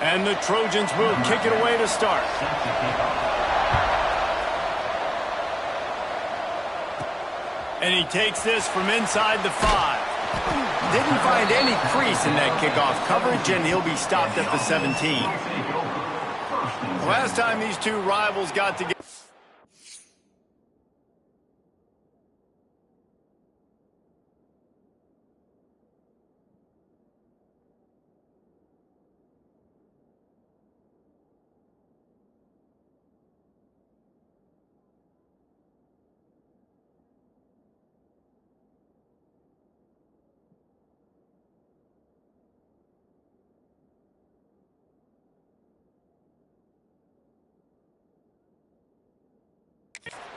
And the Trojans will kick it away to start. And he takes this from inside the 5. Didn't find any crease in that kickoff coverage, and he'll be stopped at the 17. The last time these two rivals got together.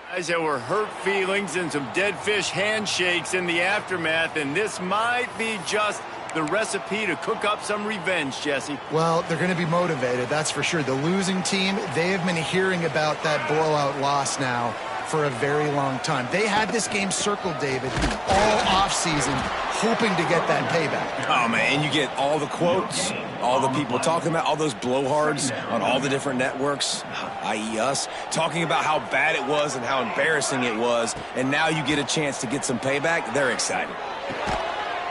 Guys, there were hurt feelings and some dead fish handshakes in the aftermath, and this might be just the recipe to cook up some revenge, Jesse. Well, they're going to be motivated, that's for sure. The losing team, they have been hearing about that blowout loss now for a very long time. They had this game circled, David, all offseason, hoping to get that payback. Oh, man, you get all the quotes, all the people talking about, all those blowhards on all the different networks, i.e. us, talking about how bad it was and how embarrassing it was, and now you get a chance to get some payback. They're excited.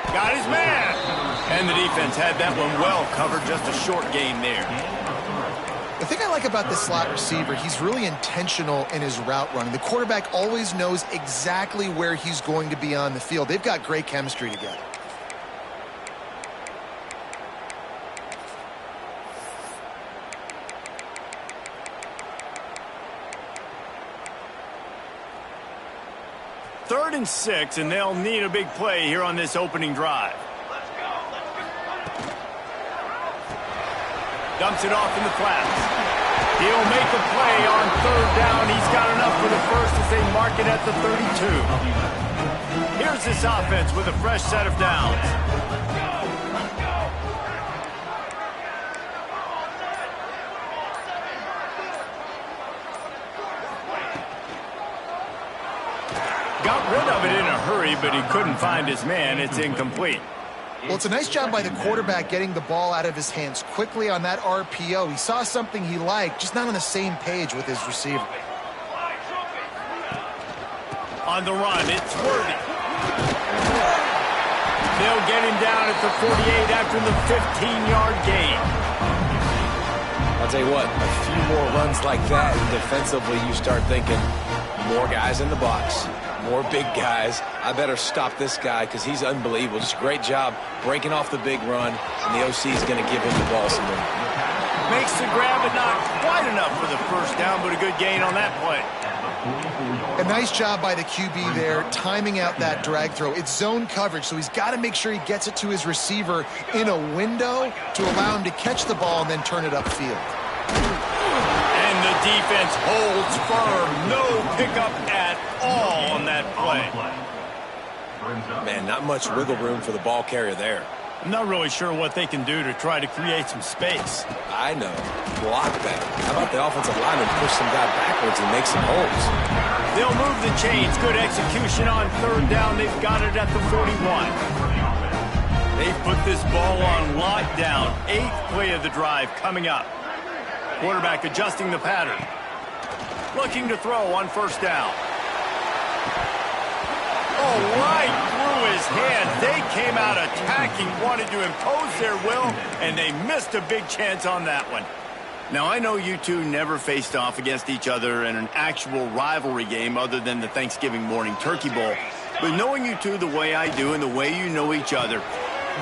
Got his man! And the defense had that one well covered, just a short gain there. The thing I like about this slot receiver, he's really intentional in his route running. The quarterback always knows exactly where he's going to be on the field. They've got great chemistry together. Third and 6, and they'll need a big play here on this opening drive. Dumps it off in the flats. He'll make a play on third down. He's got enough for the first as they mark it at the 32. Here's this offense with a fresh set of downs. Got rid of it in a hurry, but he couldn't find his man. It's incomplete. Well, it's a nice job by the quarterback getting the ball out of his hands quickly on that RPO. He saw something he liked, just not on the same page with his receiver. On the run, it's Worthy. They'll get him down at the 48 after the 15-yard gain. I'll tell you what, a few more runs like that, and defensively you start thinking more guys in the box. More big guys. I better stop this guy because he's unbelievable. Just a great job breaking off the big run, and the OC is going to give him the ball some more. Makes the grab, but not quite enough for the first down, but a good gain on that play. A nice job by the QB there, timing out that drag throw. It's zone coverage, so he's got to make sure he gets it to his receiver in a window to allow him to catch the ball and then turn it upfield. And the defense holds firm. No pickup at all on that play. Man, not much wiggle room for the ball carrier there. I'm not really sure what they can do to try to create some space. I know. Block that. How about the offensive lineman push some guy backwards and make some holes? They'll move the chains. Good execution on third down. They've got it at the 41. They've put this ball on lockdown. 8th play of the drive coming up. Quarterback adjusting the pattern. Looking to throw on first down. Oh, right through his hands. They came out attacking, wanted to impose their will, and they missed a big chance on that one. Now, I know you two never faced off against each other in an actual rivalry game other than the Thanksgiving morning Turkey Bowl. But knowing you two the way I do and the way you know each other,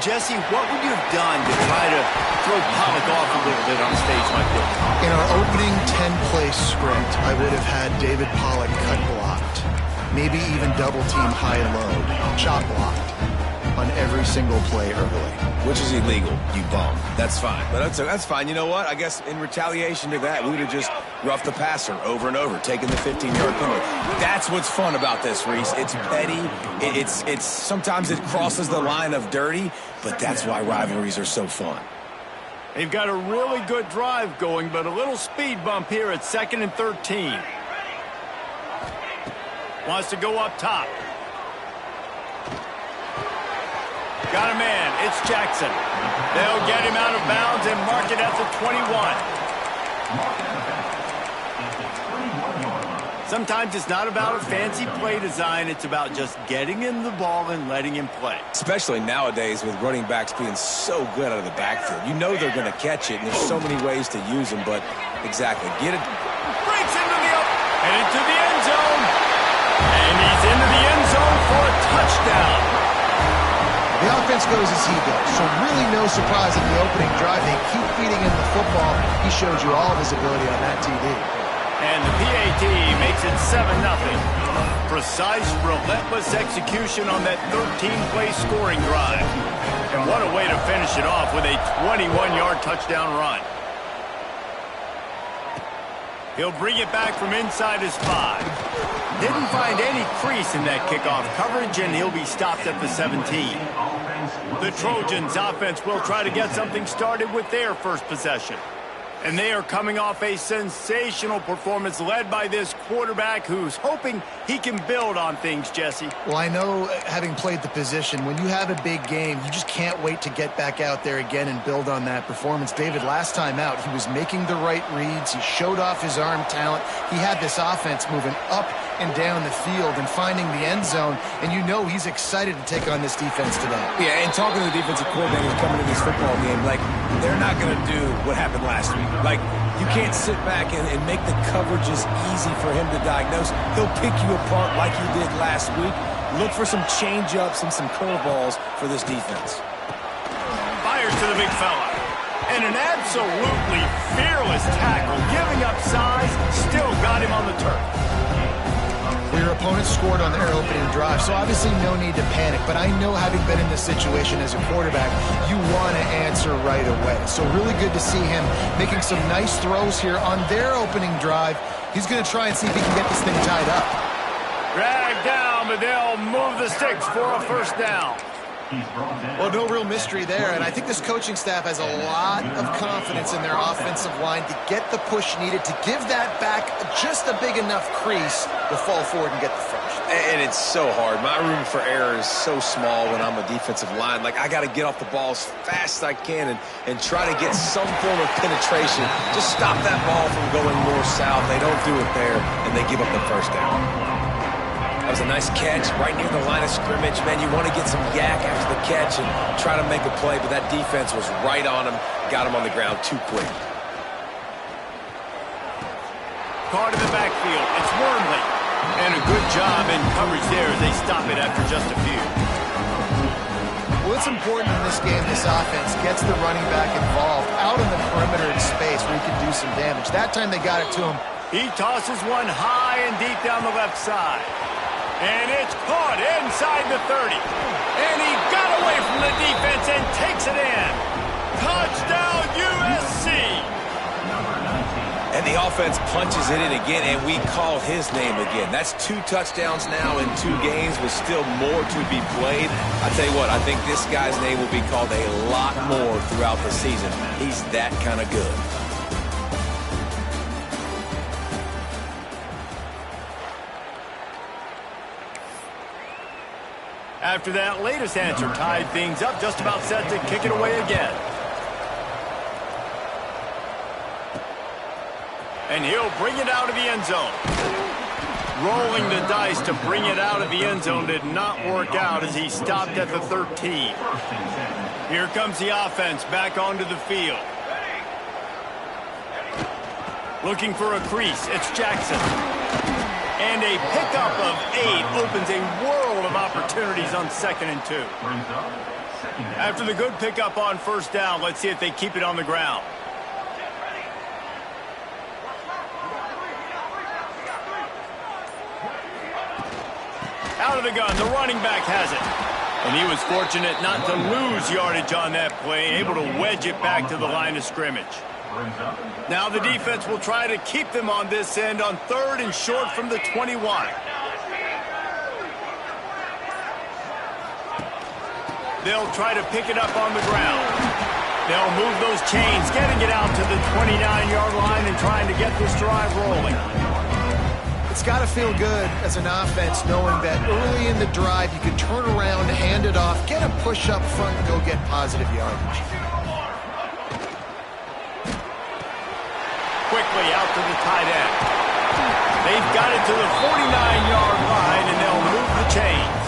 Jesse, what would you have done to try to throw Pollock off a little bit on a stage like this? In our opening 10-play script, I would have had David Pollock cut blocked. Maybe even double-team high load, chop blocked on every single play early. Which is illegal, you bum. That's fine. But that's fine. You know what? I guess in retaliation to that, we would have just roughed the passer over and over, taking the 15-yard penalty. That's what's fun about this, Reese. It's petty. It's sometimes it crosses the line of dirty, but that's why rivalries are so fun. They've got a really good drive going, but a little speed bump here at 2nd and 13. Wants to go up top. Got a man. It's Jackson. They'll get him out of bounds and mark it at the 21. Sometimes it's not about a fancy play design. It's about just getting him the ball and letting him play. Especially nowadays with running backs being so good out of the backfield. You know they're going to catch it, and there's so many ways to use them, but exactly. Get it. Breaks into the and into the end zone. And he's into the end zone for a touchdown. The offense goes as he goes, so really no surprise in the opening drive. They keep feeding him the football. He showed you all of his ability on that TD. And the PAT makes it 7-0. Precise, relentless execution on that 13-play scoring drive. And what a way to finish it off with a 21-yard touchdown run. He'll bring it back from inside his 5. Didn't find any crease in that kickoff coverage, and he'll be stopped at the 17. The Trojans' offense will try to get something started with their first possession. And they are coming off a sensational performance led by this quarterback who's hoping he can build on things, Jesse. Well, I know, having played the position, when you have a big game, you just can't wait to get back out there again and build on that performance. David, last time out, he was making the right reads. He showed off his arm talent. He had this offense moving up and down the field and finding the end zone, and you know he's excited to take on this defense today. Yeah, and talking to the defensive coordinators coming into this football game, like, they're not going to do what happened last week. Like, you can't sit back and make the coverages easy for him to diagnose. He'll pick you apart like he did last week. Look for some change-ups and some curveballs for this defense. Fires to the big fella. And an absolutely fearless tackle, giving up size, still got him on the turf. Your opponent scored on their opening drive, so obviously no need to panic. But I know, having been in this situation as a quarterback, you want to answer right away. So really good to see him making some nice throws here on their opening drive. He's going to try and see if he can get this thing tied up. Dragged down, but they'll move the sticks for a first down. Well, no real mystery there, and I think this coaching staff has a lot of confidence in their offensive line to get the push needed, to give that back just a big enough crease to fall forward and get the first. And it's so hard. My room for error is so small when I'm a defensive line. Like, I got to get off the ball as fast as I can and try to get some form of penetration. Just stop that ball from going north-south. They don't do it there, and they give up the first down. That was a nice catch right near the line of scrimmage. Man, you want to get some yak after the catch and try to make a play, but that defense was right on him, got him on the ground too quick. Caught in the backfield. It's Wormley. And a good job in coverage there as they stop it after just a few. Well, it's important in this game, this offense gets the running back involved out in the perimeter in space where he can do some damage. That time they got it to him. He tosses one high and deep down the left side. And it's caught inside the 30. And he got away from the defense and takes it in. Touchdown, USC! And the offense punches it in again, and we called his name again. That's 2 touchdowns now in 2 games with still more to be played. I tell you what, I think this guy's name will be called a lot more throughout the season. He's that kind of good. After that latest answer tied things up, just about set to kick it away again. And he'll bring it out of the end zone. Rolling the dice to bring it out of the end zone did not work out as he stopped at the 13. Here comes the offense back onto the field. Looking for a crease, it's Jackson. And a pickup of 8 opens a world of opportunities on 2nd and 2. After the good pickup on first down, let's see if they keep it on the ground. Out of the gun, the running back has it. And he was fortunate not to lose yardage on that play, able to wedge it back to the line of scrimmage. Now the defense will try to keep them on this end on 3rd and short from the 21. They'll try to pick it up on the ground. They'll move those chains, getting it out to the 29-yard line and trying to get this drive rolling. It's got to feel good as an offense knowing that early in the drive you can turn around, hand it off, get a push up front, and go get positive yardage. Quickly out to the tight end. They've got it to the 49-yard line, and they'll move the chains.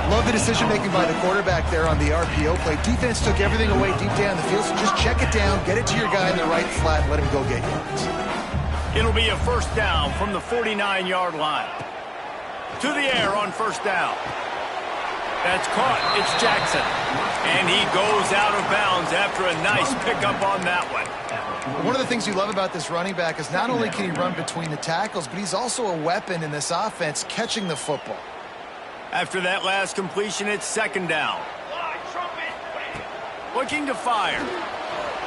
Love the decision-making by the quarterback there on the RPO play. Defense took everything away deep down the field, so just check it down, get it to your guy in the right flat, let him go get yards. It'll be a first down from the 49-yard line. To the air on first down. That's caught. It's Jackson. And he goes out of bounds after a nice pickup on that one. One of the things you love about this running back is not only can he run between the tackles, but he's also a weapon in this offense catching the football. After that last completion, it's second down. Looking to fire.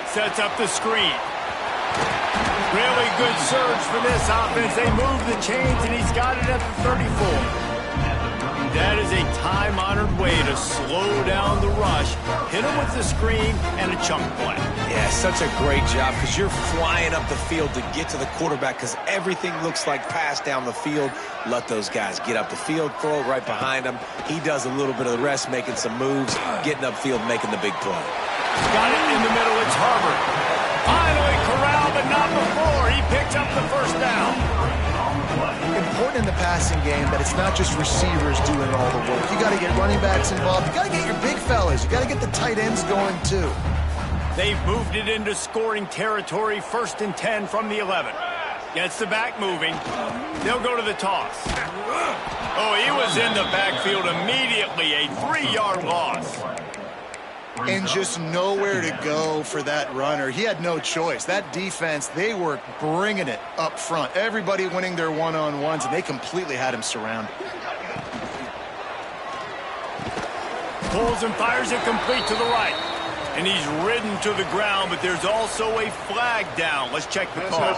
Sets up the screen. Really good surge for this offense. They move the chains, and he's got it at the 34. That is a time-honored way to slow down the rush, hit him with the screen, and a chunk play. Yeah, such a great job because you're flying up the field to get to the quarterback because everything looks like pass down the field. Let those guys get up the field, throw it right behind him. He does a little bit of the rest, making some moves, getting upfield, making the big play. Got it in the middle. It's Harvard. Finally corralled, but not before. He picks up the first down. Important in the passing game that it's not just receivers doing all the work. You got to get running backs involved. You got to get your big fellas. You got to get the tight ends going too. They've moved it into scoring territory. 1st and 10 from the 11. Gets the back moving. They'll go to the toss. Oh, he was in the backfield immediately. A 3-yard loss. And just nowhere to go for that runner. He had no choice. That defense, they were bringing it up front. Everybody winning their one-on-ones, and they completely had him surrounded. Pulls and fires it complete to the right. And he's ridden to the ground, but there's also a flag down. Let's check the call.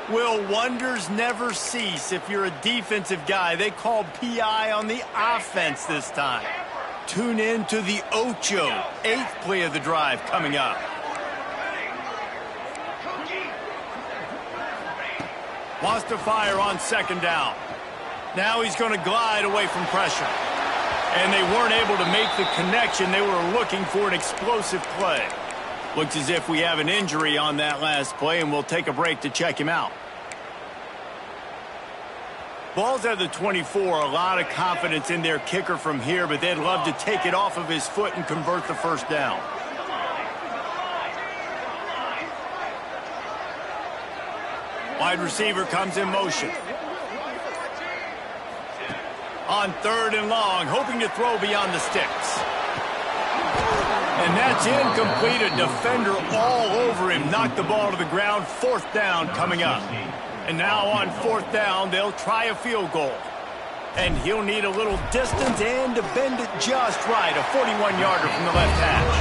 Will, wonders never cease if you're a defensive guy. They called PI on the offense this time. Tune in to the Ocho, 8th play of the drive coming up. Wants to fire on second down. Now he's going to glide away from pressure. And they weren't able to make the connection. They were looking for an explosive play. Looks as if we have an injury on that last play, and we'll take a break to check him out. Ball's at the 24. A lot of confidence in their kicker from here, but they'd love to take it off of his foot and convert the first down. Wide receiver comes in motion. On 3rd and long, hoping to throw beyond the sticks. And that's incomplete. A defender all over him. Knocked the ball to the ground. 4th down coming up. And now on 4th down, they'll try a field goal. And he'll need a little distance and to bend it just right. A 41-yarder from the left hash.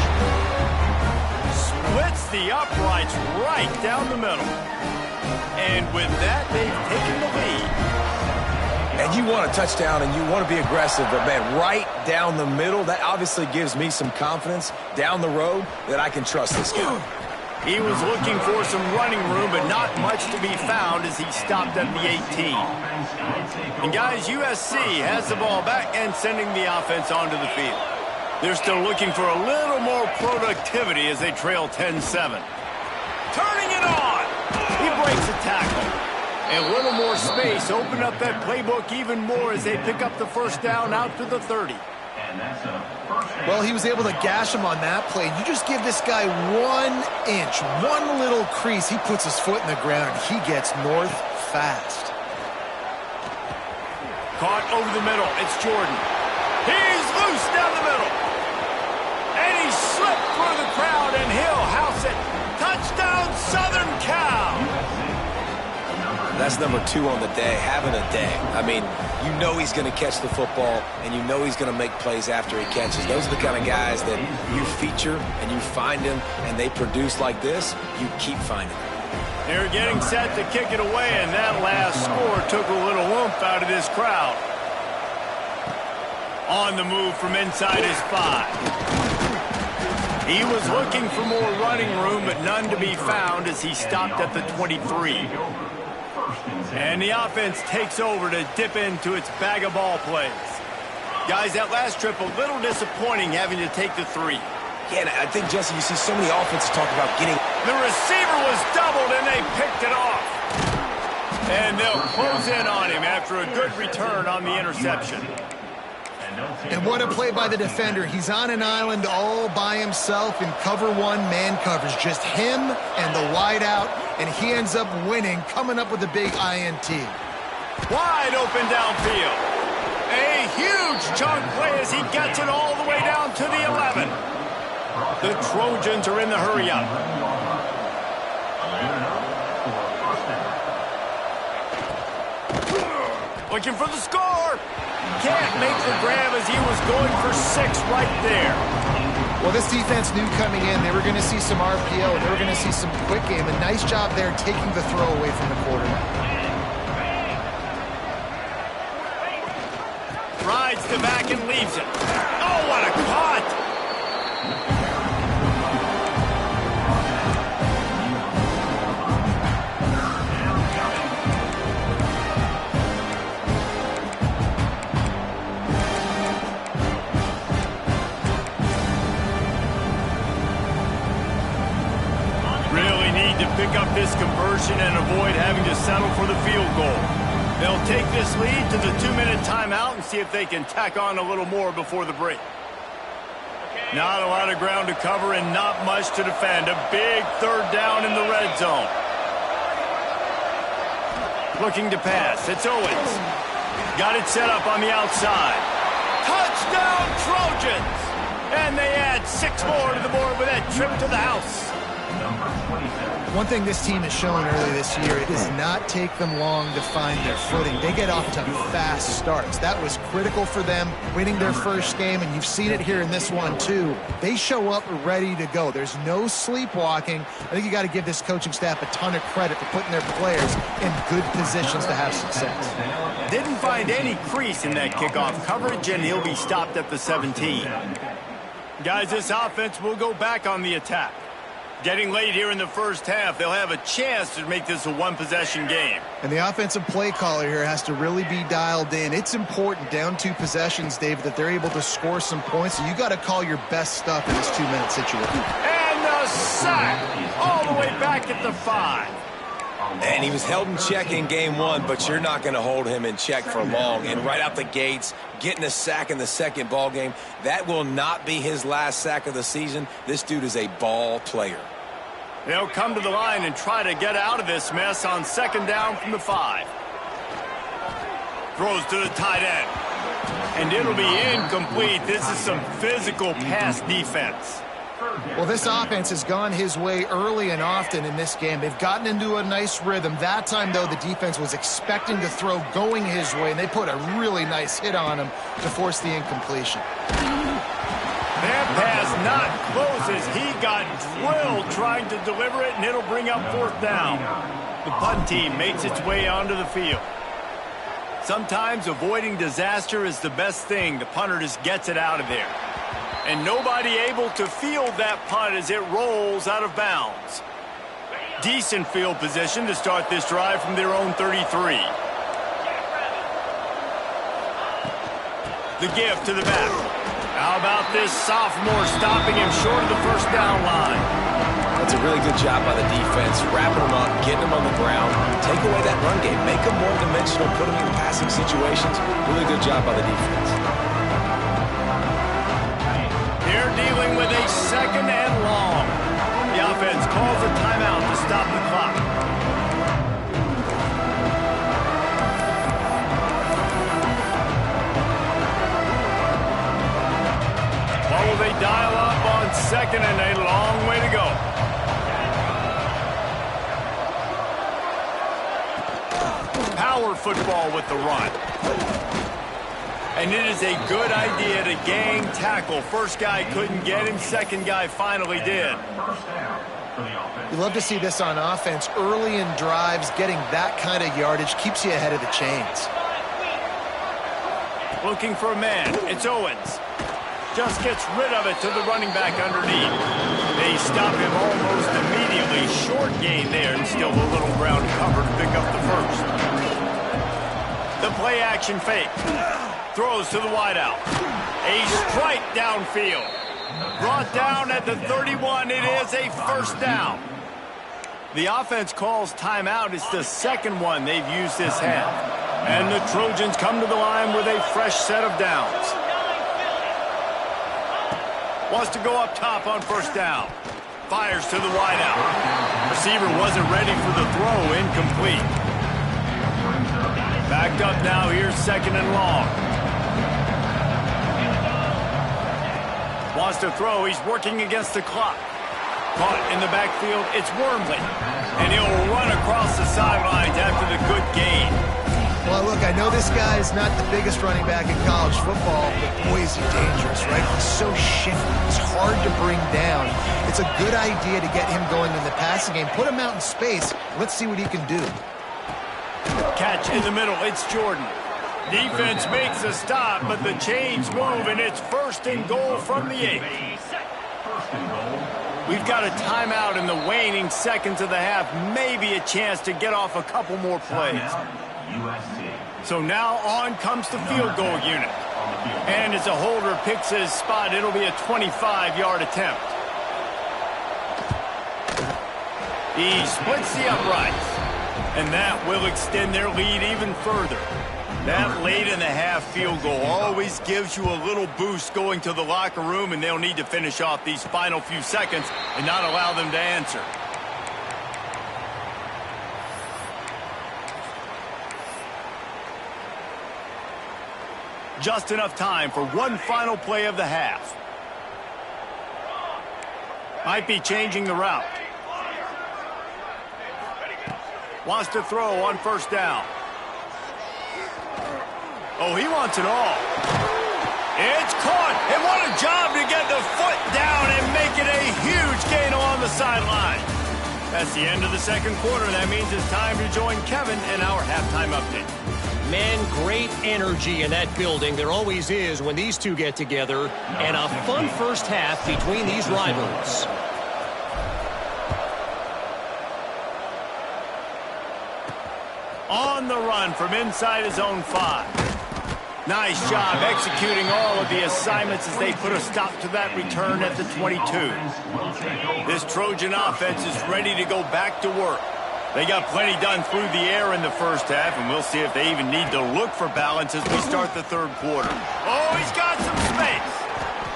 Splits the uprights right down the middle. And with that, they've taken the lead. And you want a touchdown and you want to be aggressive, but, man, right down the middle, that obviously gives me some confidence down the road that I can trust this guy. He was looking for some running room, but not much to be found as he stopped at the 18. And, guys, USC has the ball back and sending the offense onto the field. They're still looking for a little more productivity as they trail 10-7. Turning it on! He breaks a tackle. A little more space, open up that playbook even more as they pick up the first down out to the 30. Well, he was able to gash him on that play. You just give this guy 1 inch, one little crease, he puts his foot in the ground, and he gets north fast. Caught over the middle. It's Jordan. He's loose down the middle. And he slipped through the crowd, and he'll house it. Touchdown, Southern Cal. That's number 2 on the day, having a day. I mean, you know he's going to catch the football, and you know he's going to make plays after he catches. Those are the kind of guys that you feature, and you find them, and they produce like this, you keep finding them. They're getting set to kick it away, and that last score took a little oomph out of this crowd. On the move from inside his 5. He was looking for more running room, but none to be found as he stopped at the 23. And the offense takes over to dip into its bag of ball plays. Guys, that last trip a little disappointing having to take the 3. Yeah, and I think, Jesse, you see so many offenses talk about getting... The receiver was doubled, and they picked it off. And they'll close in on him after a good return on the interception. And what a play by the defender. He's on an island all by himself in cover 1 man coverage. Just him and the wideout, and he ends up winning, coming up with a big INT. Wide open downfield. A huge chunk play as he gets it all the way down to the 11. The Trojans are in the hurry-up. Looking for the score. Can't make the grab as he was going for 6 right there. Well, this defense knew coming in they were going to see some RPO. They were going to see some quick game. A nice job there taking the throw away from the quarterback. Rides the back and leaves it. Oh, what a cut! Really need to pick up this conversion and avoid having to settle for the field goal. They'll take this lead to the 2-minute timeout and see if they can tack on a little more before the break. Not a lot of ground to cover and not much to defend. A big 3rd down in the red zone. Looking to pass. It's Owens. Got it set up on the outside. Touchdown, Trojans! And they add 6 more to the board with that trip to the house. One thing this team has shown early this year, it does not take them long to find their footing. They get off to fast starts. That was critical for them, winning their first game, and you've seen it here in this one too. They show up ready to go. There's no sleepwalking. I think you got to give this coaching staff a ton of credit for putting their players in good positions to have success. Didn't find any crease in that kickoff coverage, and he'll be stopped at the 17. Guys, this offense will go back on the attack. Getting late here in the first half, they'll have a chance to make this a 1-possession game. And the offensive play caller here has to really be dialed in. It's important, down 2 possessions, David, that they're able to score some points. So you got to call your best stuff in this 2-minute situation. And the sack all the way back at the 5. And he was held in check in game 1, but you're not going to hold him in check for long. And right out the gates, getting a sack in the second ball game, that will not be his last sack of the season. This dude is a ball player. They'll come to the line and try to get out of this mess on 2nd down from the 5. Throws to the tight end. And it'll be incomplete. This is some physical pass defense. Well, this offense has gone his way early and often in this game. They've gotten into a nice rhythm. That time, though, the defense was expecting to throw going his way, and they put a really nice hit on him to force the incompletion. That pass not close as he got drilled trying to deliver it, and it'll bring up 4th down. The punt team makes its way onto the field. Sometimes avoiding disaster is the best thing. The punter just gets it out of there. And nobody able to field that punt as it rolls out of bounds. Decent field position to start this drive from their own 33. The give to the back. How about this sophomore stopping him short of the 1st down line? That's a really good job by the defense, wrapping them up, getting them on the ground, take away that run game, make them more dimensional, put them in passing situations. Really good job by the defense. They're dealing with a 2nd and long. The offense calls a timeout to stop the clock. What will they dial up on 2nd and a long way to go? Power football with the run. And it is a good idea to gang tackle. First guy couldn't get him. Second guy finally did. You love to see this on offense. Early in drives, getting that kind of yardage keeps you ahead of the chains. Looking for a man. It's Owens. just gets rid of it to the running back underneath. They stop him almost immediately. Short gain there, and still a little ground cover to pick up the first. The play action fake. Throws to the wideout. A strike downfield. Brought down at the 31. It is a first down. The offense calls timeout. It's the second one they've used this half. And the Trojans come to the line with a fresh set of downs. Wants to go up top on first down. Fires to the wideout. Receiver wasn't ready for the throw. Incomplete. Backed up now. Here's second and long. Wants to throw. He's working against the clock. Caught in the backfield. It's Wormley. And he'll run across the sidelines after the good gain. Well, look, I know this guy is not the biggest running back in college football, but boy, is he dangerous, right? He's so shifty. He's hard to bring down. It's a good idea to get him going in the passing game. Put him out in space. Let's see what he can do. Catch in the middle. It's Jordan. Defense makes a stop, but the chains move, and it's first and goal from the 8. We've got a timeout in the waning seconds of the half. Maybe a chance to get off a couple more plays. USC. So now on comes the field goal unit. And as a holder picks his spot, it'll be a 25-yard attempt. He splits the uprights. And that will extend their lead even further. That late in the half field goal always gives you a little boost going to the locker room, and they'll need to finish off these final few seconds and not allow them to answer. Just enough time for one final play of the half. Might be changing the route. Wants to throw on first down. Oh, he wants it all. It's caught. And what a job to get the foot down and make it a huge gain along the sideline. That's the end of the second quarter. That means it's time to join Kevin in our halftime update. Man, great energy in that building. There always is when these two get together. And a fun first half between these rivals. On the run from inside his own 5. Nice job executing all of the assignments as they put a stop to that return at the 22. This Trojan offense is ready to go back to work. They got plenty done through the air in the first half, and we'll see if they even need to look for balance as we start the third quarter. Oh, he's got some space.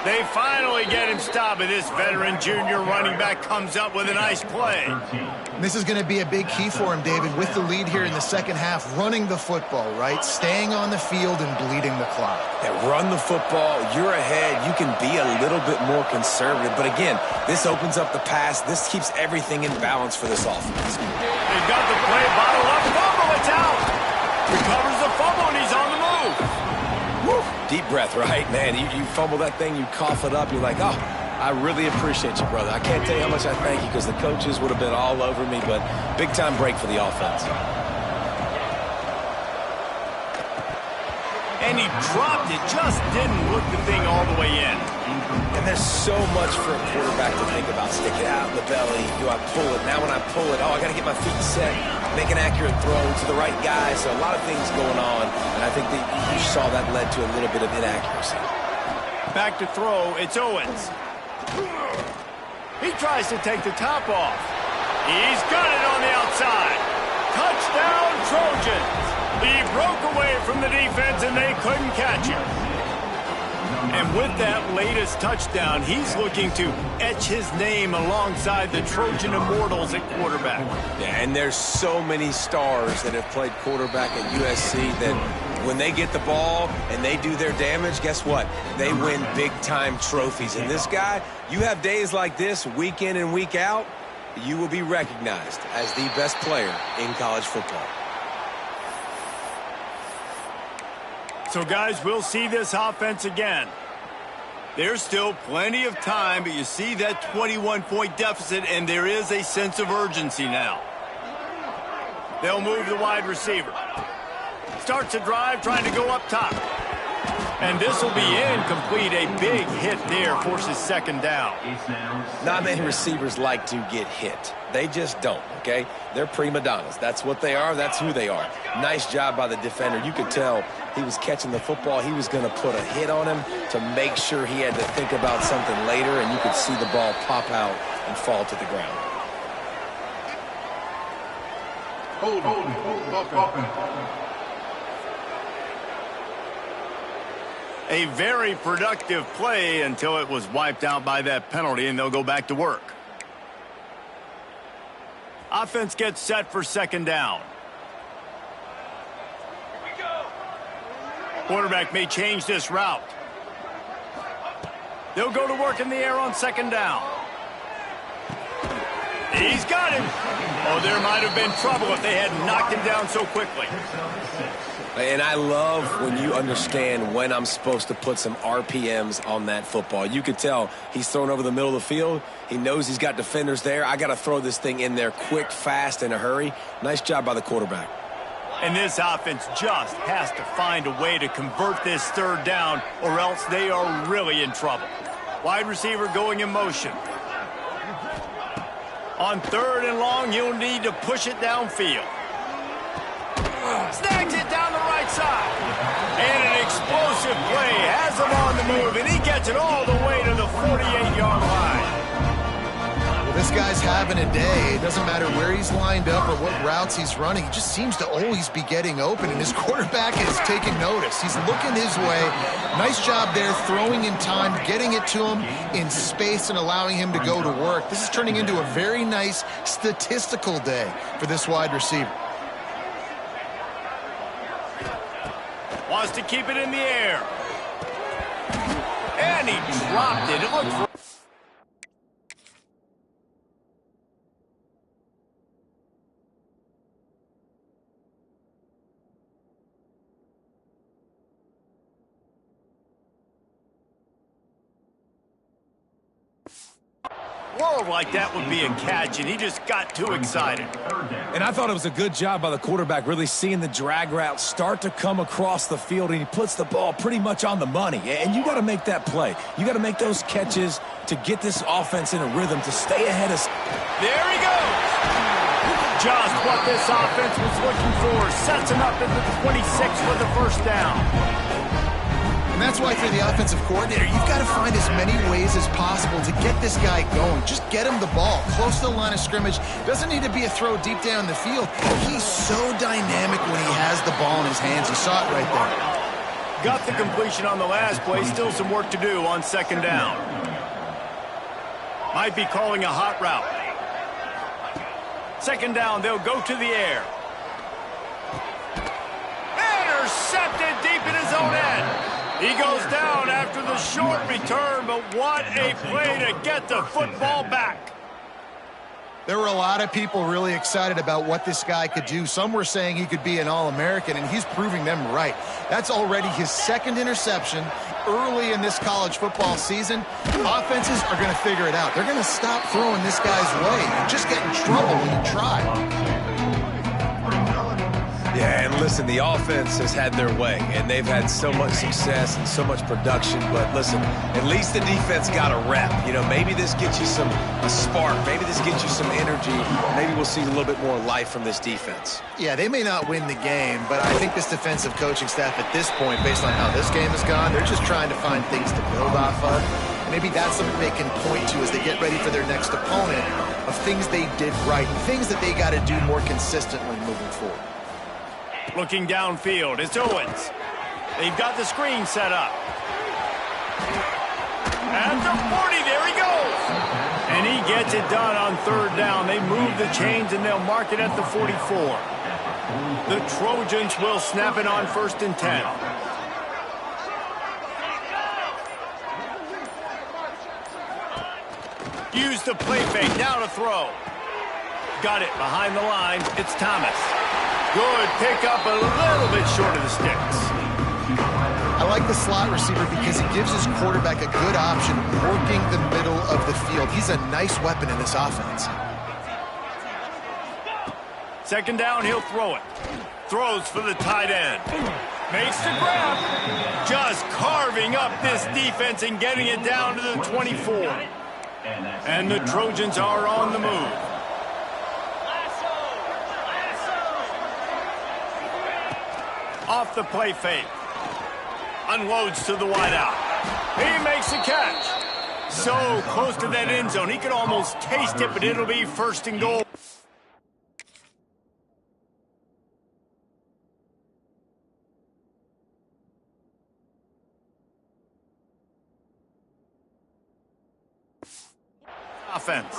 They finally get him stopped, and this veteran junior running back comes up with a nice play. This is going to be a big key for him, David, with the lead here in the second half, running the football, right? Staying on the field and bleeding the clock. Yeah, run the football. You're ahead. You can be a little bit more conservative. But again, this opens up the pass. This keeps everything in balance for this offense. They've got the play, bottle up, fumble, it's out. Recovers the fumble, and he's on the move. Woo. Deep breath, right? Man, you fumble that thing, you cough it up, you're like, oh, I really appreciate you, brother. I can't tell you how much I thank you because the coaches would have been all over me, but big-time break for the offense. And he dropped it, just didn't look the thing all the way in. And there's so much for a quarterback to think about. Stick it out in the belly. Do I pull it? Now when I pull it, oh, I got to get my feet set. Make an accurate throw to the right guy. So a lot of things going on. And I think that you saw that led to a little bit of inaccuracy. Back to throw. It's Owens. He tries to take the top off. He's got it on the outside. Touchdown, Trojans. He broke away from the defense, and they couldn't catch him. And with that latest touchdown, he's looking to etch his name alongside the Trojan Immortals at quarterback. Yeah, and there's so many stars that have played quarterback at USC that when they get the ball and they do their damage, guess what? They win big-time trophies. And this guy, you have days like this, week in and week out, you will be recognized as the best player in college football. So, guys, we'll see this offense again. There's still plenty of time, but you see that 21-point deficit, and there is a sense of urgency now. They'll move the wide receiver. Starts a drive trying to go up top. And this will be incomplete. A big hit there forces second down. Not many receivers like to get hit. They just don't, okay? They're prima donnas. That's what they are. That's who they are. Nice job by the defender. You could tell he was catching the football. He was going to put a hit on him to make sure he had to think about something later, and you could see the ball pop out and fall to the ground. A very productive play until it was wiped out by that penalty, and they'll go back to work. Offense gets set for second down. Quarterback may change this route. They'll go to work in the air on second down. He's got him. Oh, there might have been trouble if they had knocked him down so quickly. And I love when you understand when I'm supposed to put some RPMs on that football. You could tell he's thrown over the middle of the field. He knows he's got defenders there. I got to throw this thing in there quick, fast, in a hurry. Nice job by the quarterback. And this offense just has to find a way to convert this third down, or else they are really in trouble. Wide receiver going in motion. On third and long, you'll need to push it downfield. Snags it down the right side. And an explosive play has him on the move, and he gets it all the way to the 48-yard line. Well, this guy's having a day. It doesn't matter where he's lined up or what routes he's running. He just seems to always be getting open, and his quarterback is taking notice. He's looking his way. Nice job there, throwing in time, getting it to him in space and allowing him to go to work. This is turning into a very nice statistical day for this wide receiver. Wants to keep it in the air. And he dropped it. It looked... World like that would be a catch, and he just got too excited. And I thought it was a good job by the quarterback, really seeing the drag route start to come across the field, and he puts the ball pretty much on the money. And you got to make that play. You got to make those catches to get this offense in a rhythm, to stay ahead of... There he goes! Just what this offense was looking for. Sets him up at the 26 for the first down. And that's why, for the offensive coordinator, you've got to find as many ways as possible to get this guy going. Just get him the ball close to the line of scrimmage. Doesn't need to be a throw deep down the field. He's so dynamic when he has the ball in his hands. You saw it right there. Got the completion on the last play. Still some work to do on second down. Might be calling a hot route. Second down, they'll go to the air. Intercepted deep in his own end. He goes down after the short return, but what a play to get the football back. There were a lot of people really excited about what this guy could do. Some were saying he could be an All-American, and he's proving them right. That's already his second interception early in this college football season. Offenses are going to figure it out. They're going to stop throwing this guy's way and just get in trouble when you try. Yeah, and listen, the offense has had their way, and they've had so much success and so much production. But listen, at least the defense got a rep. You know, maybe this gets you a spark. Maybe this gets you some energy. Maybe we'll see a little bit more life from this defense. Yeah, they may not win the game, but I think this defensive coaching staff at this point, based on how this game has gone, they're just trying to find things to build off of. Maybe that's something they can point to as they get ready for their next opponent, of things they did right, things that they got to do more consistently moving forward. Looking downfield, it's Owens. They've got the screen set up. At the 40, there he goes. And he gets it done on third down. They move the chains, and they'll mark it at the 44. The Trojans will snap it on 1st and 10. Use the play fake, now to throw. Got it behind the line, it's Thomas. Good pickup, a little bit short of the sticks. I like the slot receiver because he gives his quarterback a good option working the middle of the field. He's a nice weapon in this offense. Second down, he'll throw it. Throws for the tight end. Makes the grab. Just carving up this defense and getting it down to the 24. And the Trojans are on the move. Off the play fake. Unloads to the wideout. He makes the catch. So close to that end zone. He could almost taste it, but it'll be first and goal. Offense.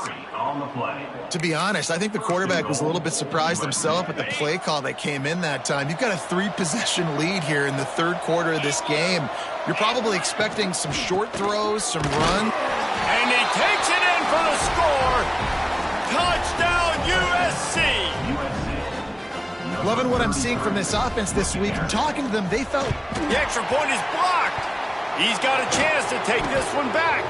To be honest, I think the quarterback was a little bit surprised himself at the play call that came in that time. You've got a 3-possession lead here in the third quarter of this game. You're probably expecting some short throws, some run. And he takes it in for the score. Touchdown, USC. Loving what I'm seeing from this offense this week. Talking to them, they felt the extra point is blocked. He's got a chance to take this one back.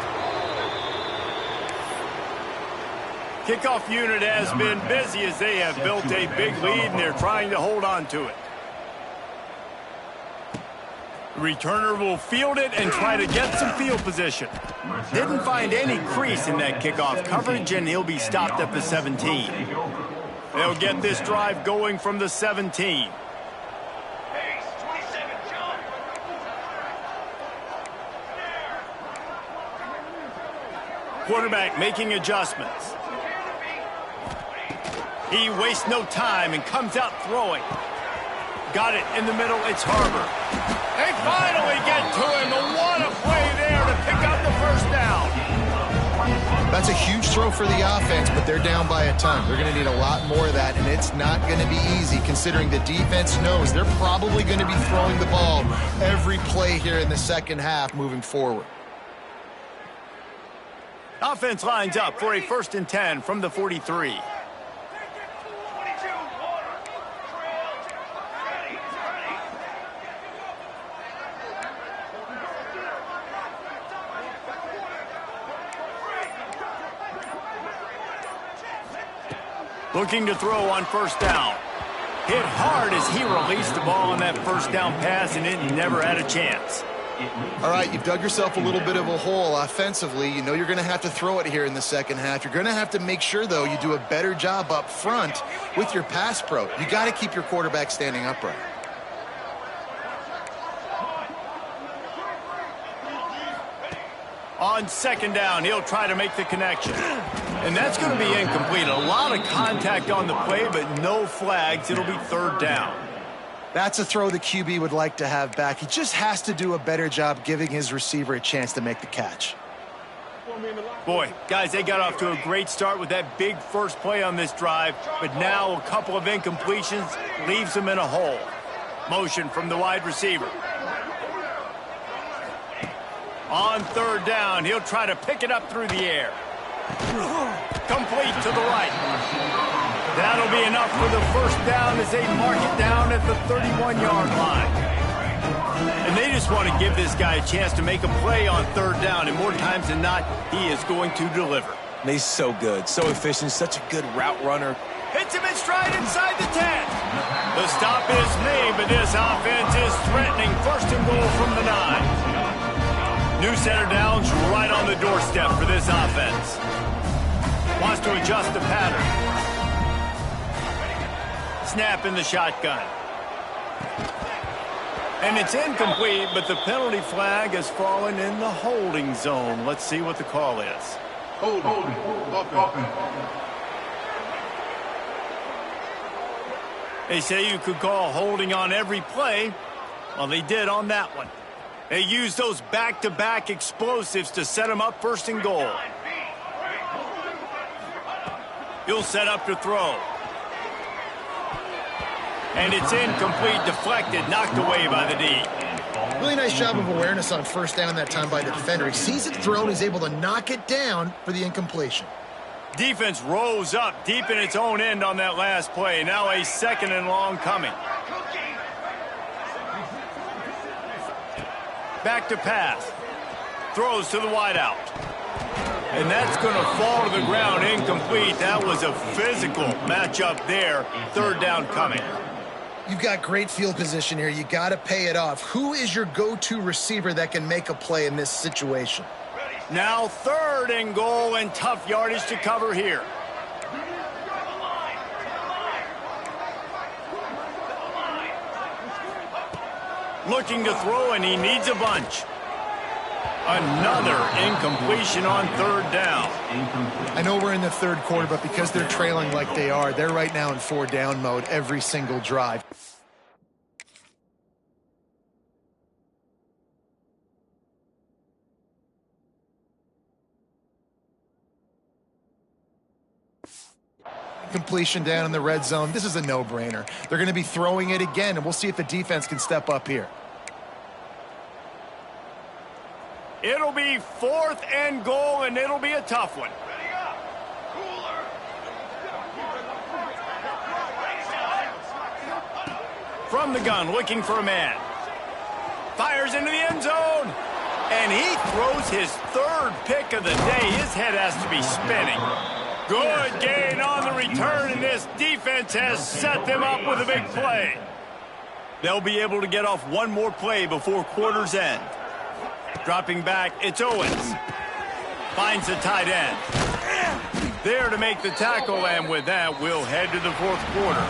Kickoff unit has been busy as they have built a big lead, and they're trying to hold on to it. Returner will field it and try to get some field position. Didn't find any crease in that kickoff coverage, and he'll be stopped at the 17. They'll get this drive going from the 17. Quarterback making adjustments. He wastes no time and comes out throwing. Got it in the middle. It's Harbor. They finally get to him. And what a play there to pick up the first down. That's a huge throw for the offense, but they're down by a ton. They're going to need a lot more of that, and it's not going to be easy considering the defense knows they're probably going to be throwing the ball every play here in the second half moving forward. Offense lines up for a 1st and 10 from the 43. Looking to throw on first down. Hit hard as he released the ball on that first down pass, and it never had a chance. All right, you've dug yourself a little bit of a hole offensively. You know you're going to have to throw it here in the second half. You're going to have to make sure, though, you do a better job up front with your pass pro. You got to keep your quarterback standing upright. On second down, he'll try to make the connection. And that's going to be incomplete. A lot of contact on the play, but no flags. It'll be third down. That's a throw the QB would like to have back. He just has to do a better job giving his receiver a chance to make the catch. Boy, guys, they got off to a great start with that big first play on this drive, but now a couple of incompletions leaves them in a hole. Motion from the wide receiver. On third down, he'll try to pick it up through the air. Complete to the right. That'll be enough for the first down as they mark it down at the 31-yard line. And they just want to give this guy a chance to make a play on third down, and more times than not, he is going to deliver. He's so good, so efficient, such a good route runner. Hits him in stride inside the 10. The stop is made, but this offense is threatening first and goal from the 9. New center downs right on the doorstep for this offense. Wants to adjust the pattern. Snap in the shotgun. And it's incomplete, but the penalty flag has fallen in the holding zone. Let's see what the call is. Holding. They say you could call holding on every play. Well, they did on that one. They used those back-to-back explosives to set them up first and goal. He'll set up to throw. And it's incomplete, deflected, knocked away by the D. Really nice job of awareness on first down that time by the defender. He sees it thrown, he's able to knock it down for the incompletion. Defense rose up deep in its own end on that last play. Now a 2nd and long coming. Back to pass. Throws to the wideout. And that's going to fall to the ground incomplete. That was a physical matchup there. Third down coming. You've got great field position here. You got to pay it off. Who is your go-to receiver that can make a play in this situation? Now 3rd and goal and tough yardage to cover here. Looking to throw, and he needs a bunch. Another incompletion on 3rd down. I know we're in the 3rd quarter, but because they're trailing like they are, they're right now in 4-down mode every single drive. Completion down in the red zone. This is a no-brainer. They're going to be throwing it again, and we'll see if the defense can step up here. It'll be 4th and goal, and it'll be a tough one. From the gun, looking for a man. Fires into the end zone. And he throws his 3rd pick of the day. His head has to be spinning. Good gain on the return, and this defense has set them up with a big play. They'll be able to get off one more play before quarter's end. Dropping back, it's Owens. Finds the tight end. There to make the tackle, and with that, we'll head to the 4th quarter.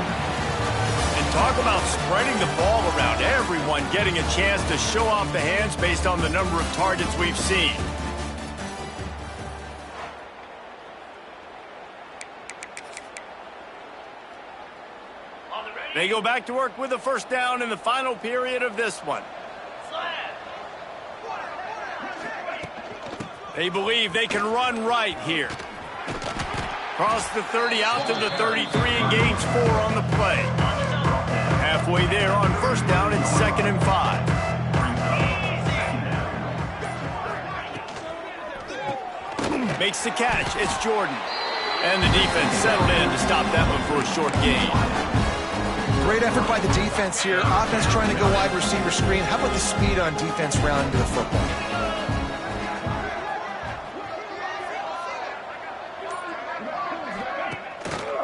And talk about spreading the ball around. Everyone getting a chance to show off the hands based on the number of targets we've seen. They go back to work with a 1st down in the final period of this one. They believe they can run right here. Cross the 30 out to the 33 and gains 4 on the play. Halfway there on 1st down and 2nd and 5. Makes the catch. It's Jordan. And the defense settled in to stop that one for a short gain. Great effort by the defense here. Offense trying to go wide receiver screen. How about the speed on defense rounding to the football?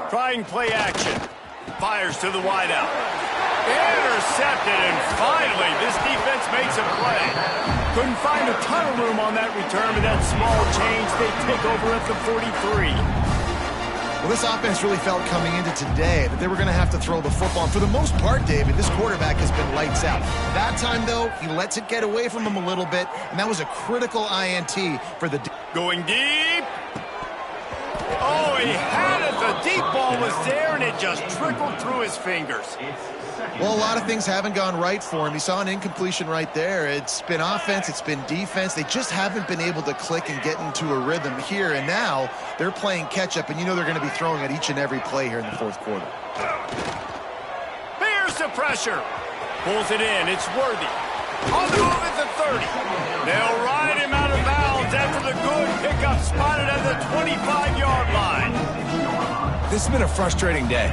Trying play action. Fires to the wideout. Intercepted, and finally this defense makes a play. Couldn't find a ton of room on that return, but that small change, they take over at the 43. Well, this offense really felt coming into today that they were going to have to throw the football. And for the most part, David, this quarterback has been lights out. That time, though, he lets it get away from him a little bit, and that was a critical INT for the... Going deep. Oh, he had it. The deep ball was there, and it just trickled through his fingers. Well, a lot of things haven't gone right for him. He saw an incompletion right there. It's been offense, it's been defense. They just haven't been able to click and get into a rhythm here. And now they're playing catch-up, and you know they're going to be throwing at each and every play here in the 4th quarter. Here's the pressure. Pulls it in. It's Worthy. On the move at the 30. They'll ride him out of bounds after the good pickup spotted at the 25-yard line. This has been a frustrating day.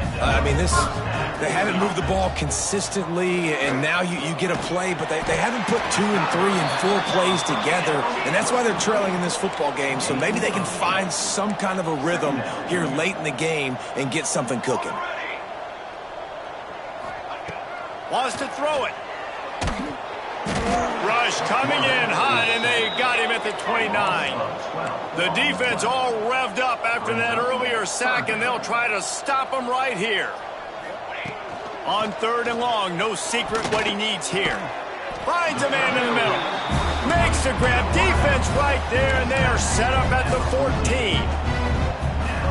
They haven't moved the ball consistently, and now you get a play, but they haven't put 2 and 3 and 4 plays together, and that's why they're trailing in this football game. So maybe they can find some kind of a rhythm here late in the game and get something cooking. Wants to throw it. Rush coming in hot, and they got him at the 29. The defense all revved up after that earlier sack, and they'll try to stop him right here. On 3rd and long, no secret what he needs here. Finds a man in the middle. Makes the grab. Defense right there, and they are set up at the 14.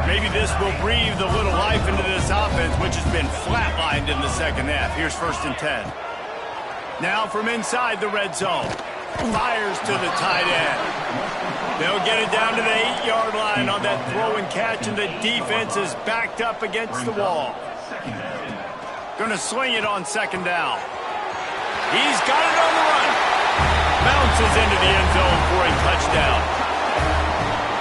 Maybe this will breathe a little life into this offense, which has been flatlined in the 2nd half. Here's 1st and 10. Now from inside the red zone. Fires to the tight end. They'll get it down to the 8-yard line on that throw and catch, and the defense is backed up against the wall. Gonna swing it on 2nd down. He's got it on the run. Bounces into the end zone for a touchdown.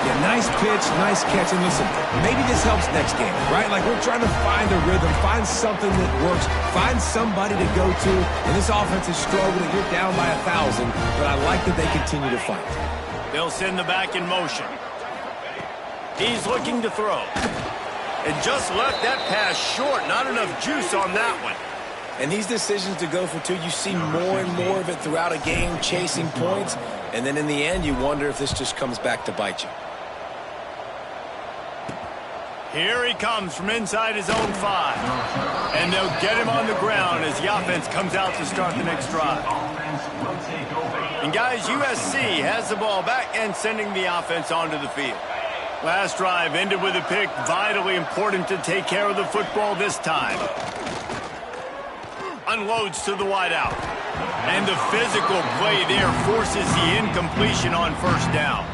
Yeah, nice pitch, nice catch. And listen, maybe this helps next game, right? Like, we're trying to find a rhythm, find something that works, find somebody to go to. And this offense is struggling. You're down by 1,000, but I like that they continue to fight. They'll send the back in motion. He's looking to throw. And just left that pass short. Not enough juice on that one. And these decisions to go for two, you see more and more of it throughout a game, chasing points. And then in the end, you wonder if this just comes back to bite you. Here he comes from inside his own 5. And they'll get him on the ground as the offense comes out to start the next drive. And guys, USC has the ball back and sending the offense onto the field. Last drive ended with a pick. Vitally important to take care of the football this time. Unloads to the wideout. And the physical play there forces the incompletion on first down.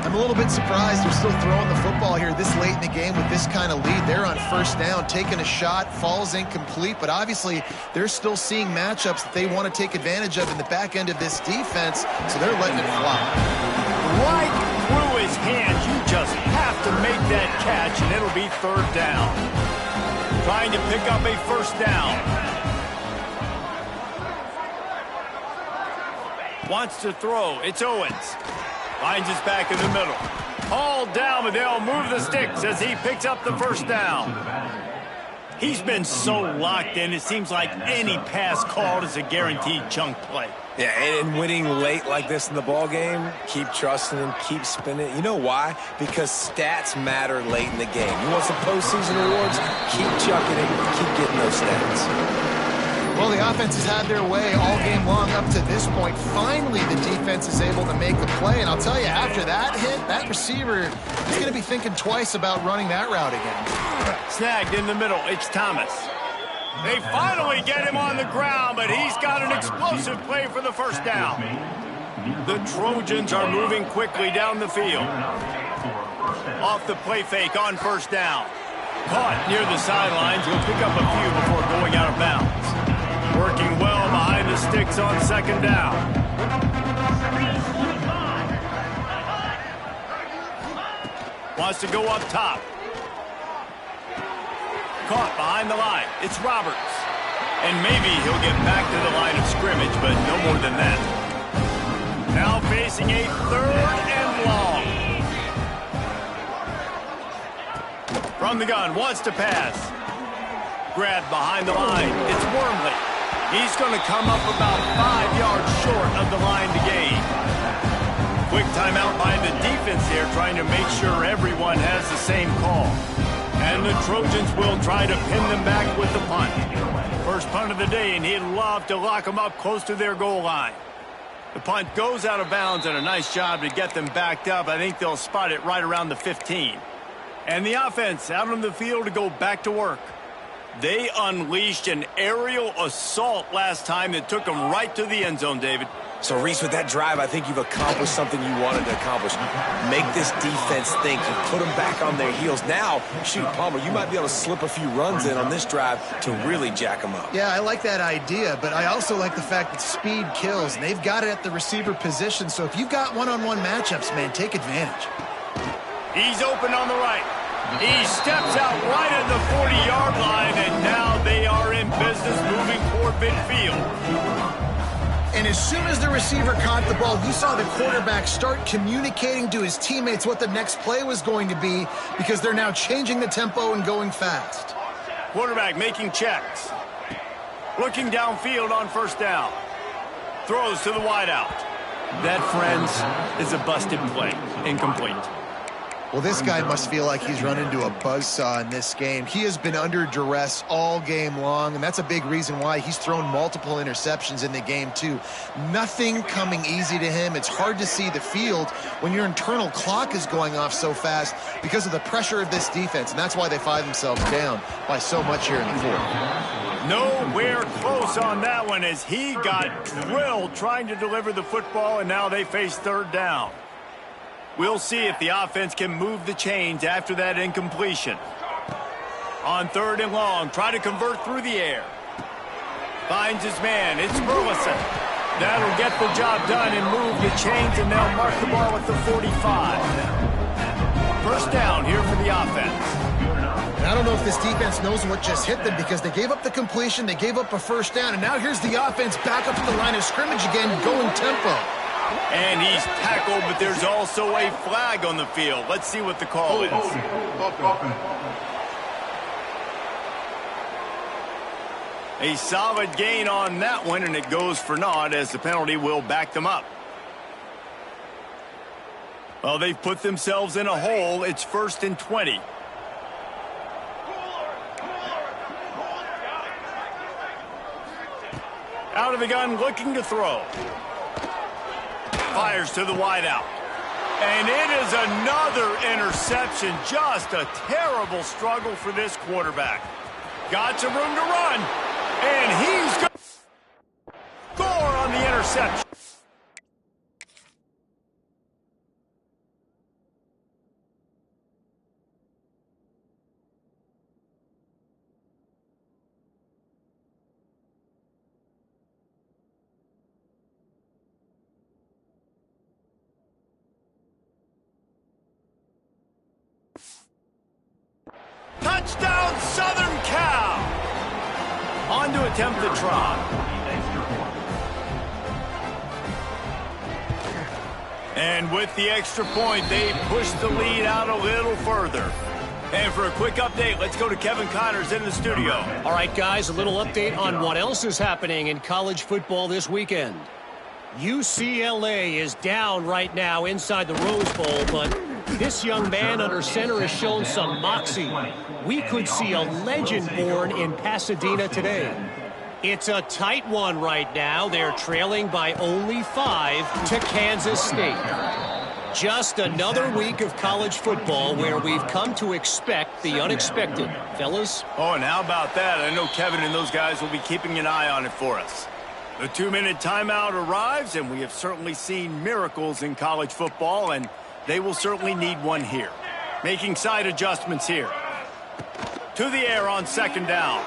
I'm a little bit surprised they're still throwing the football here this late in the game with this kind of lead. They're on first down, taking a shot, falls incomplete, but obviously they're still seeing matchups that they want to take advantage of in the back end of this defense, so they're letting it fly. Right through his hands. You just have to make that catch, and it'll be third down. Trying to pick up a first down. Wants to throw. It's Owens. Finds his back in the middle. All down, but they'll move the sticks as he picks up the first down. He's been so locked in, it seems like any pass called is a guaranteed chunk play. Yeah, and winning late like this in the ball game, keep trusting him, keep spinning. You know why? Because stats matter late in the game. You want some postseason awards? Keep chucking it, keep getting those stats. Well, the offense has had their way all game long up to this point. Finally, the defense is able to make a play. And I'll tell you, after that hit, that receiver is going to be thinking twice about running that route again. Snagged in the middle. It's Thomas. They finally get him on the ground, but he's got an explosive play for the first down. The Trojans are moving quickly down the field. Off the play fake on first down. Caught near the sidelines. He'll pick up a few before going out of bounds. Working well behind the sticks on second down. Wants to go up top. Caught behind the line. It's Roberts. And maybe he'll get back to the line of scrimmage, but no more than that. Now facing a third and long. From the gun, wants to pass. Grabbed behind the line. It's Wormley. He's going to come up about 5 yards short of the line to gain. Quick timeout by the defense here, trying to make sure everyone has the same call. And the Trojans will try to pin them back with the punt. First punt of the day, and he'd love to lock them up close to their goal line. The punt goes out of bounds, and a nice job to get them backed up. I think they'll spot it right around the 15. And the offense out on the field to go back to work. They unleashed an aerial assault last time that took them right to the end zone, David. So, Reese, with that drive, I think you've accomplished something you wanted to accomplish. Make this defense think. You put them back on their heels. Now, shoot, Palmer, you might be able to slip a few runs in on this drive to really jack them up. Yeah, I like that idea, but I also like the fact that speed kills, and they've got it at the receiver position. So if you've got one-on-one matchups, man, take advantage. He's open on the right. He steps out right at the 40-yard line, and now they are in business moving toward midfield. And as soon as the receiver caught the ball, you saw the quarterback start communicating to his teammates what the next play was going to be because they're now changing the tempo and going fast. Quarterback making checks. Looking downfield on first down. Throws to the wideout. That, friends, is a busted play. Incomplete. Well, this guy must feel like he's run into a buzzsaw in this game. He has been under duress all game long, and that's a big reason why he's thrown multiple interceptions in the game, too. Nothing coming easy to him. It's hard to see the field when your internal clock is going off so fast because of the pressure of this defense, and that's why they find themselves down by so much here in the fourth. Nowhere close on that one as he got drilled trying to deliver the football, and now they face third down. We'll see if the offense can move the chains after that incompletion. On third and long, try to convert through the air. Finds his man. It's Burleson. That'll get the job done and move the chains, and they'll mark the ball at the 45. First down here for the offense. And I don't know if this defense knows what just hit them because they gave up the completion, they gave up a first down, and now here's the offense back up to the line of scrimmage again, going tempo. And he's tackled, but there's also a flag on the field. Let's see what the call is. A solid gain on that one, and it goes for naught as the penalty will back them up. Well, they've put themselves in a hole. It's 1st and 20. Out of the gun, looking to throw. Fires to the wideout. And it is another interception. Just a terrible struggle for this quarterback. Got some room to run. And he's going to score on the interception. Touchdown, Southern Cal! On to attempt the try. And with the extra point, they push the lead out a little further. And for a quick update, let's go to Kevin Connors in the studio. All right, guys, a little update on what else is happening in college football this weekend. UCLA is down right now inside the Rose Bowl, but this young man under center has shown some moxie. We could see a legend born in Pasadena today. It's a tight one right now. They're trailing by only 5 to Kansas State. Just another week of college football where we've come to expect the unexpected. Fellas? Oh, and how about that? I know Kevin and those guys will be keeping an eye on it for us. The 2-minute timeout arrives, and we have certainly seen miracles in college football, and they will certainly need one here. Making side adjustments here. To the air on 2nd down.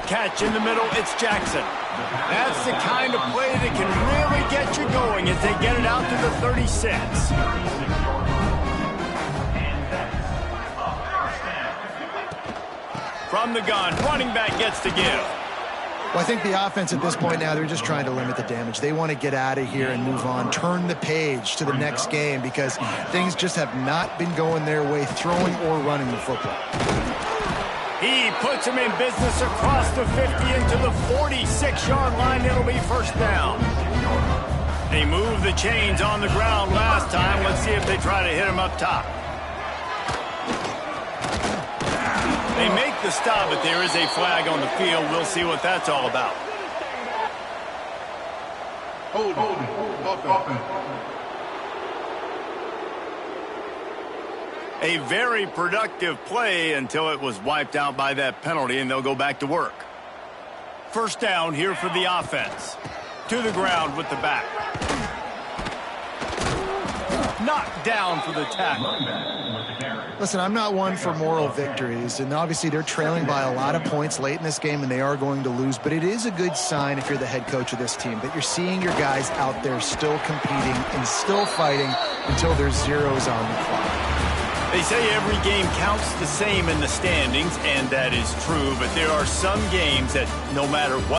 Catch in the middle, it's Jackson. That's the kind of play that can really get you going as they get it out to the 36. From the gun, running back gets to give. Well, I think the offense at this point now, they're just trying to limit the damage. They want to get out of here and move on, turn the page to the next game because things just have not been going their way, throwing or running the football. He puts him in business across the 50 into the 46-yard line. It'll be 1st down. They moved the chains on the ground last time. Let's see if they try to hit him up top. They make the stop, but there is a flag on the field. We'll see what that's all about. A very productive play until it was wiped out by that penalty, and they'll go back to work. 1st down here for the offense. To the ground with the back. Knocked down for the tackle. Listen, I'm not one for moral victories, and obviously they're trailing by a lot of points late in this game, and they are going to lose, but it is a good sign if you're the head coach of this team that you're seeing your guys out there still competing and still fighting until there's zeros on the clock. They say every game counts the same in the standings, and that is true, but there are some games that no matter what